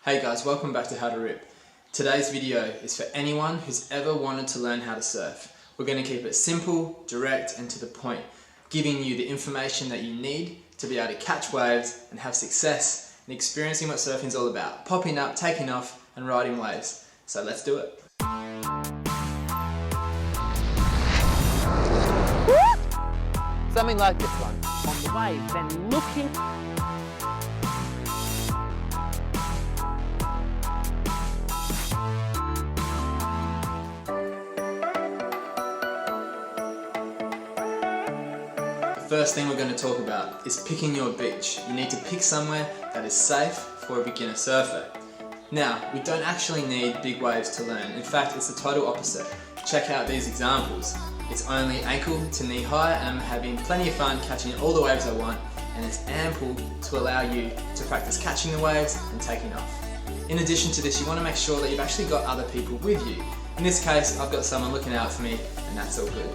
Hey guys, welcome back to How to Rip. Today's video is for anyone who's ever wanted to learn how to surf. We're going to keep it simple, direct and to the point, giving you the information that you need to be able to catch waves and have success in experiencing what surfing's all about, popping up, taking off and riding waves. So let's do it. Something like this one, on the waves and looking. The first thing we're going to talk about is picking your beach. You need to pick somewhere that is safe for a beginner surfer. Now, we don't actually need big waves to learn. In fact, it's the total opposite. Check out these examples. It's only ankle to knee high and I'm having plenty of fun catching all the waves I want, and it's ample to allow you to practice catching the waves and taking off. In addition to this, you want to make sure that you've actually got other people with you. In this case, I've got someone looking out for me and that's all good.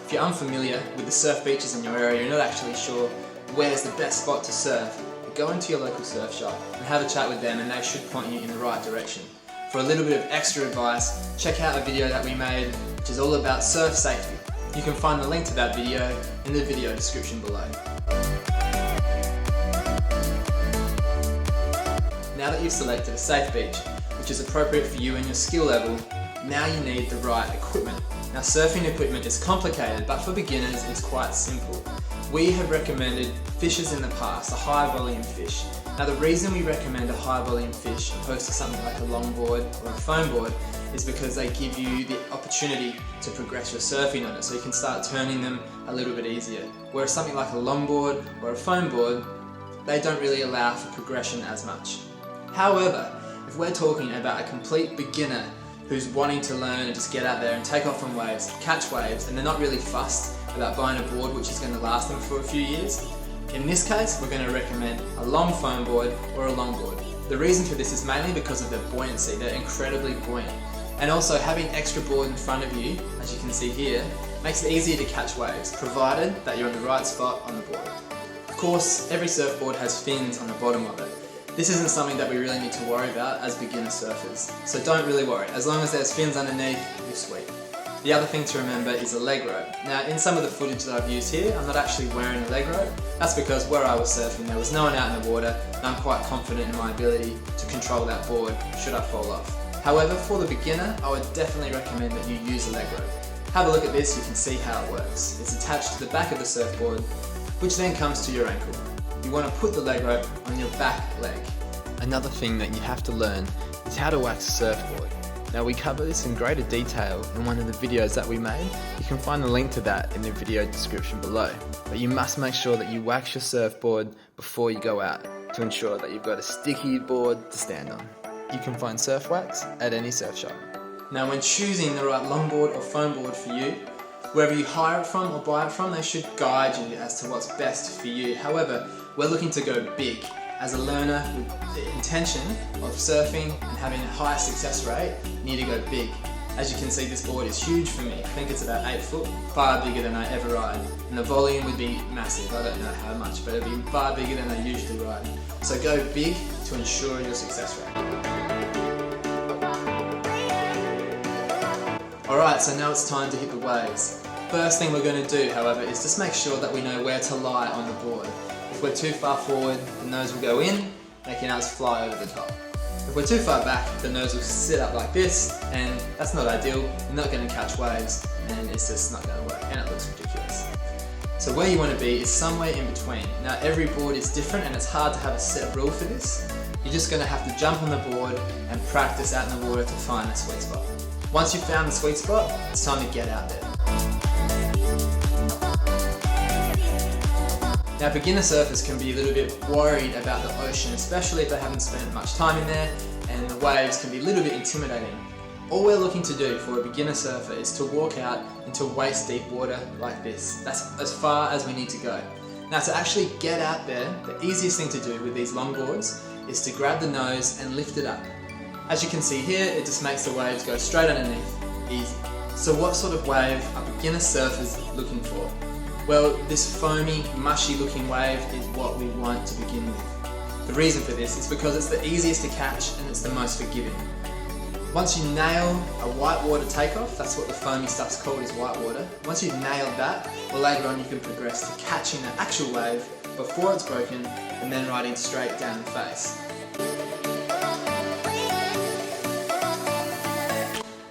If you're unfamiliar with the surf beaches in your area, you're not actually sure where's the best spot to surf, go into your local surf shop and have a chat with them and they should point you in the right direction. For a little bit of extra advice, check out a video that we made which is all about surf safety. You can find the link to that video in the video description below. Now that you've selected a safe beach, which is appropriate for you and your skill level, now you need the right equipment. Now surfing equipment is complicated, but for beginners it's quite simple. We have recommended fishes in the past, a high volume fish. Now the reason we recommend a high volume fish opposed to something like a longboard or a foam board is because they give you the opportunity to progress your surfing on it, so you can start turning them a little bit easier. Whereas something like a longboard or a foam board, they don't really allow for progression as much. However, if we're talking about a complete beginner who's wanting to learn and just get out there and take off on waves, catch waves, and they're not really fussed about buying a board which is going to last them for a few years, in this case we're going to recommend a long foam board or a longboard. The reason for this is mainly because of their buoyancy. They're incredibly buoyant, and also having extra board in front of you, as you can see here, makes it easier to catch waves, provided that you're in the right spot on the board. Of course, every surfboard has fins on the bottom of it. This isn't something that we really need to worry about as beginner surfers, so don't really worry. As long as there's fins underneath, you're sweet. The other thing to remember is a leg rope. Now in some of the footage that I've used here, I'm not actually wearing a leg rope. That's because where I was surfing there was no one out in the water and I'm quite confident in my ability to control that board should I fall off. However, for the beginner, I would definitely recommend that you use a leg rope. Have a look at this, you can see how it works. It's attached to the back of the surfboard, which then comes to your ankle. You want to put the leg rope on your back leg. Another thing that you have to learn is how to wax a surfboard. Now we cover this in greater detail in one of the videos that we made. You can find the link to that in the video description below. But you must make sure that you wax your surfboard before you go out to ensure that you've got a sticky board to stand on. You can find surf wax at any surf shop. Now when choosing the right longboard or foam board for you, wherever you hire it from or buy it from, they should guide you as to what's best for you. However, we're looking to go big. As a learner with the intention of surfing and having a high success rate, you need to go big. As you can see, this board is huge for me. I think it's about 8 foot, far bigger than I ever ride. And the volume would be massive. I don't know how much, but it'd be far bigger than I usually ride. So go big to ensure your success rate. Alright, so now it's time to hit the waves. First thing we're going to do, however, is just make sure that we know where to lie on the board. If we're too far forward, the nose will go in, making us fly over the top. If we're too far back, the nose will sit up like this, and that's not ideal. You're not going to catch waves, and it's just not going to work, and it looks ridiculous. So where you want to be is somewhere in between. Now every board is different, and it's hard to have a set rule for this. You're just going to have to jump on the board and practice out in the water to find a sweet spot. Once you've found the sweet spot, it's time to get out there. Now beginner surfers can be a little bit worried about the ocean, especially if they haven't spent much time in there, and the waves can be a little bit intimidating. All we're looking to do for a beginner surfer is to walk out into waist deep water like this. That's as far as we need to go. Now to actually get out there, the easiest thing to do with these longboards is to grab the nose and lift it up. As you can see here, it just makes the waves go straight underneath, easy. So what sort of wave are beginner surfers looking for? Well, this foamy, mushy looking wave is what we want to begin with. The reason for this is because it's the easiest to catch and it's the most forgiving. Once you nail a whitewater takeoff, that's what the foamy stuff's called, is whitewater. Once you've nailed that, well, later on you can progress to catching the actual wave before it's broken and then riding straight down the face.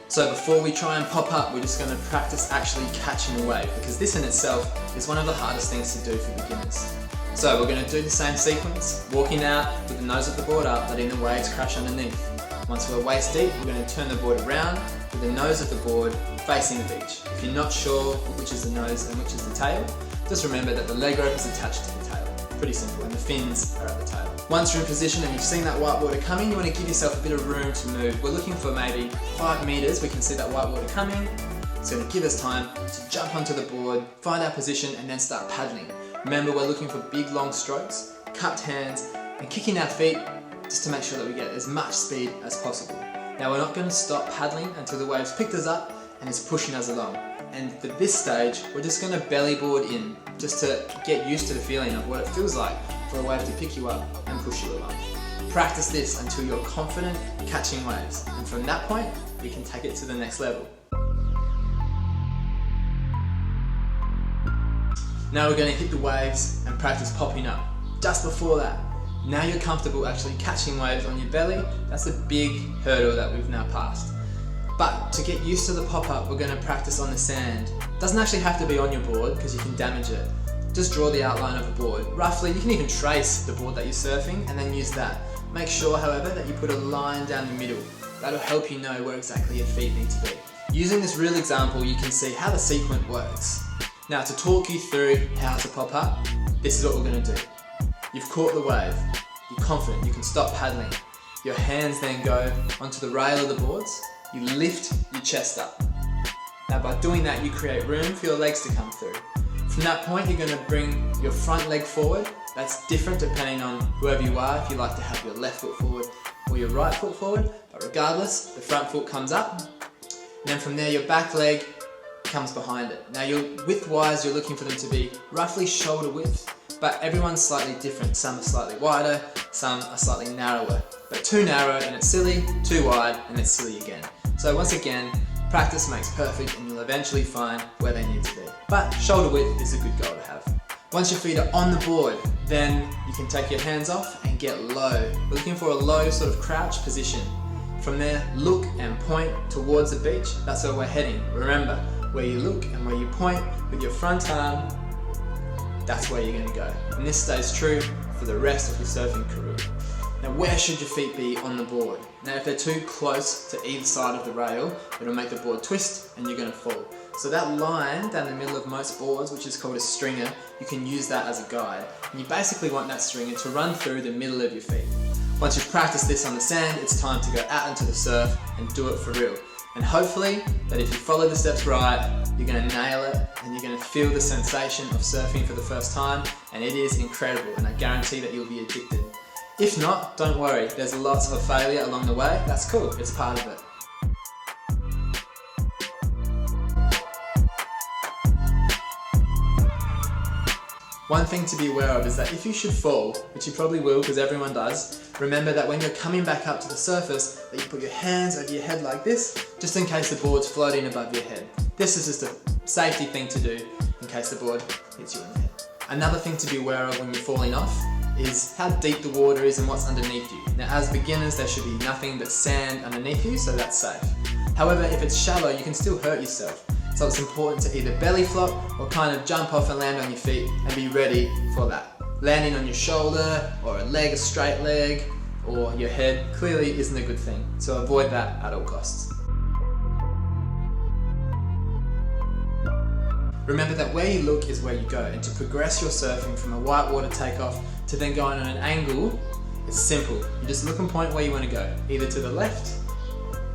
So before we try and pop up, we're just going to practice actually catching the wave, because this in itself is one of the hardest things to do for beginners. So we're going to do the same sequence, walking out with the nose of the board up, letting the waves crash underneath. Once we're waist deep, we're going to turn the board around with the nose of the board facing the beach. If you're not sure which is the nose and which is the tail, just remember that the leg rope is attached to the tail. Pretty simple, and the fins are at the tail. Once you're in position and you've seen that whitewater coming, you want to give yourself a bit of room to move. We're looking for maybe 5 meters. We can see that whitewater coming. It's going to give us time to jump onto the board, find our position, and then start paddling. Remember, we're looking for big long strokes, cupped hands, and kicking our feet just to make sure that we get as much speed as possible. Now, we're not going to stop paddling until the wave's picked us up and is pushing us along. And for this stage, we're just going to belly board in, just to get used to the feeling of what it feels like for a wave to pick you up and push you along. Practice this until you're confident catching waves, and from that point, we can take it to the next level. Now we're going to hit the waves and practice popping up. Just before that, now you're comfortable actually catching waves on your belly. That's a big hurdle that we've now passed. But to get used to the pop-up, we're going to practice on the sand. Doesn't actually have to be on your board because you can damage it. Just draw the outline of a board. Roughly, you can even trace the board that you're surfing and then use that. Make sure, however, that you put a line down the middle. That'll help you know where exactly your feet need to be. Using this real example, you can see how the sequence works. Now, to talk you through how to pop up, this is what we're going to do. You've caught the wave. You're confident. You can stop paddling. Your hands then go onto the rail of the boards. You lift your chest up. Now, by doing that, you create room for your legs to come through. From that point, you're going to bring your front leg forward. That's different depending on whoever you are, if you like to have your left foot forward or your right foot forward. But regardless, the front foot comes up. And then from there, your back leg comes behind it. Now, width-wise, you're looking for them to be roughly shoulder width, but everyone's slightly different. Some are slightly wider, some are slightly narrower. But too narrow and it's silly, too wide and it's silly again. So once again, practice makes perfect and you'll eventually find where they need to be. But shoulder width is a good goal to have. Once your feet are on the board, then you can take your hands off and get low. We're looking for a low sort of crouch position. From there, look and point towards the beach. That's where we're heading. Remember, where you look and where you point with your front arm, that's where you're going to go. And this stays true for the rest of your surfing career. Now, where should your feet be on the board? Now, if they're too close to either side of the rail, it'll make the board twist and you're going to fall. So that line down the middle of most boards, which is called a stringer, you can use that as a guide. And you basically want that stringer to run through the middle of your feet. Once you've practiced this on the sand, it's time to go out into the surf and do it for real. And hopefully, that if you follow the steps right, you're going to nail it and you're going to feel the sensation of surfing for the first time, and it is incredible, and I guarantee that you'll be addicted. If not, don't worry, there's lots of failure along the way. That's cool, it's part of it. One thing to be aware of is that if you should fall, which you probably will because everyone does, remember that when you're coming back up to the surface, that you put your hands over your head like this, just in case the board's floating above your head. This is just a safety thing to do in case the board hits you in the head. Another thing to be aware of when you're falling off is how deep the water is and what's underneath you. Now, as beginners, there should be nothing but sand underneath you, so that's safe. However, if it's shallow, you can still hurt yourself. So it's important to either belly flop or kind of jump off and land on your feet and be ready for that. Landing on your shoulder or a straight leg or your head clearly isn't a good thing. So avoid that at all costs. Remember that where you look is where you go, and to progress your surfing from a whitewater takeoff to then going on an angle, it's simple. You just look and point where you want to go, either to the left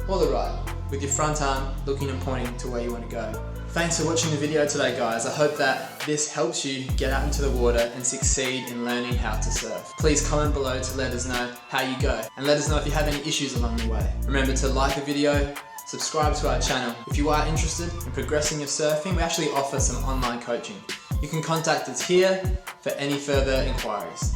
or the right, with your front arm looking and pointing to where you want to go. Thanks for watching the video today, guys. I hope that this helps you get out into the water and succeed in learning how to surf. Please comment below to let us know how you go, and let us know if you have any issues along the way. Remember to like the video, subscribe to our channel. If you are interested in progressing your surfing, we actually offer some online coaching. You can contact us here for any further inquiries.